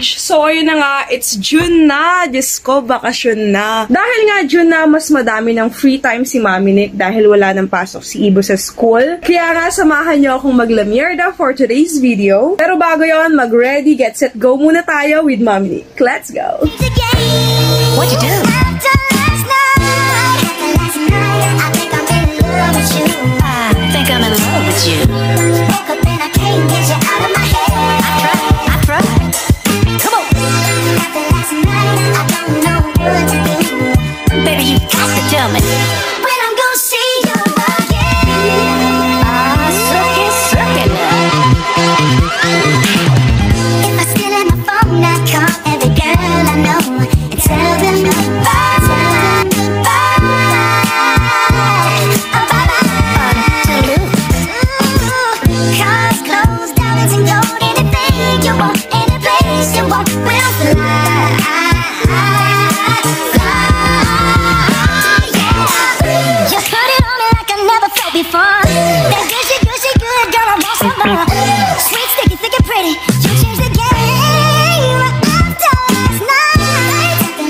college. So, ayun na nga, it's June na. Diyos ko, bakasyon na. Dahil nga June na, mas madami ng free time si Mami Nick dahil wala nang pasok si Ibo sa school. Kaya nga, samahan niyo akong maglamierda for today's video. Pero bago yon, mag-ready, get set, go muna tayo with Mami Nick. Let's go! What'd you do? I think I'm in love with you. Woke up and I can't get you out of my head. I tried. Come on. After last night, I don't know what to do. Baby, you got to tell me when I'm gonna see you again. Sucky now. If I still have my phone, I call every girl I know and tell them goodbye. Sweet, sticky, thick and pretty.